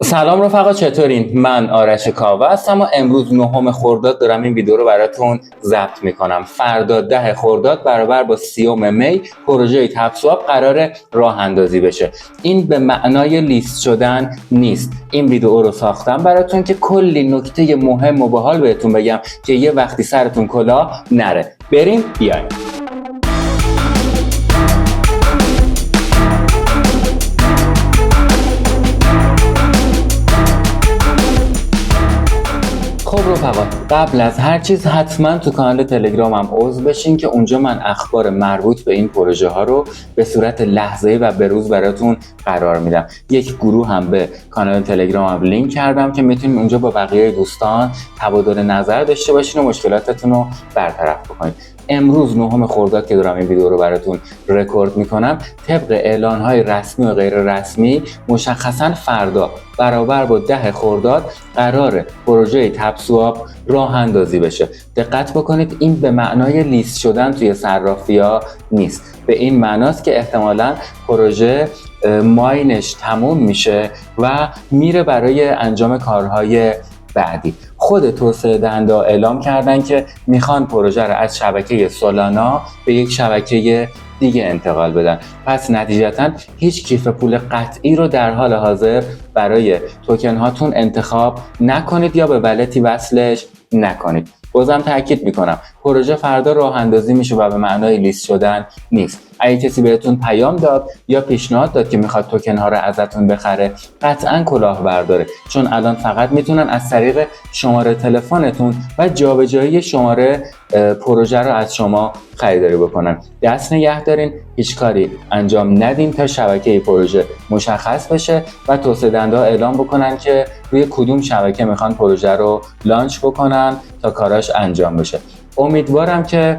سلام رفقا، چطورین؟ من آرش کاوه هستم و امروز 9 خرداد دارم این ویدیو رو براتون ضبط میکنم. فردا 10 خرداد برابر با 30 می پروژه تبسوآپ قرار راه اندازی بشه. این به معنای لیست شدن نیست. این ویدیو رو ساختم براتون که کلی نکته مهم و باحال بهتون بگم که یه وقتی سرتون کلاه نره. بریم بیایم. خب رفقا، قبل از هر چیز حتما تو کانال تلگرامم عضو بشین که اونجا من اخبار مربوط به این پروژه ها رو به صورت لحظه‌ای و به روز براتون قرار میدم. یک گروه هم به کانال تلگرامم لینک کردم که میتونین اونجا با بقیه دوستان تبادل نظر داشته باشین و مشکلاتتون رو برطرف بکنید. امروز 9 خرداد که دارم این ویدیو رو براتون رکورد میکنم، طبق اعلان‌های رسمی و غیر رسمی مشخصاً فردا برابر با 10 خرداد قرار پروژه تبسوآپ راه اندازی بشه. دقت بکنید، این به معنای لیست شدن توی صرافی‌ها نیست. به این معناست که احتمالاً پروژه ماینش تموم میشه و میره برای انجام کارهای بعدی. خود توسعه دهنده اعلام کردن که میخوان پروژه رو از شبکه سولانا به یک شبکه دیگه انتقال بدن. پس نتیجتا هیچ کیف پول قطعی رو در حال حاضر برای توکن هاتون انتخاب نکنید یا به والتی وصلش نکنید. بازم تاکید میکنم، پروژه فردا راه اندازی میشه و به معنای لیست شدن نیست. اگه کسی بهتون پیام داد یا پیشنهاد داد که میخواد توکن ها رو ازتون بخره، قطعا کلاه برداره، چون الان فقط میتونن از طریق شماره تلفنتون و جابجایی شماره پروژه رو از شما خریداری بکنن. دست نگه دارین، هیچ کاری انجام ندین تا شبکه پروژه مشخص بشه و توسعه دهنده‌ها اعلام بکنن که روی کدوم شبکه میخوان پروژه رو لانچ بکنن تا کاراش انجام بشه. امیدوارم که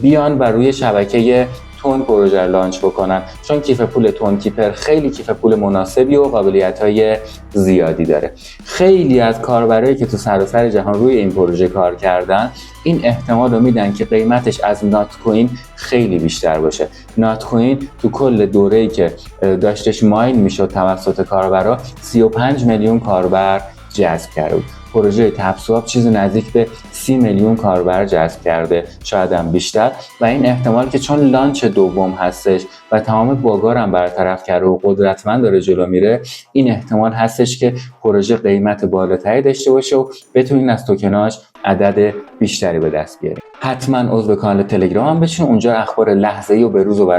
بیان و روی شبکه تون پروژه لانچ بکنن، چون کیف پول تون کیپر خیلی کیف پول مناسبی و قابلیت‌های زیادی داره. خیلی از کاربرایی که تو سراسر جهان روی این پروژه کار کردن این احتمال رو میدن که قیمتش از نات کوین خیلی بیشتر باشه. نات کوین تو کل دوره‌ای که داشتش ماین میشد توسط کاربرا 35 میلیون کاربر جذب کرده بود. پروژه تبسوآپ چیزی نزدیک به 30 میلیون کاربر جذب کرده، شاید هم بیشتر، و این احتمال که چون لانچ دوم هستش و تمام باگار هم برطرف کرده و قدرتمند داره جلو میره، این احتمال هستش که پروژه قیمت بالاتری داشته باشه و بتونین از توکناش عدد بیشتری به دست بیارین. حتما عضو کانال تلگرام هم بشین، اونجا اخبار لحظه‌ای و به روز و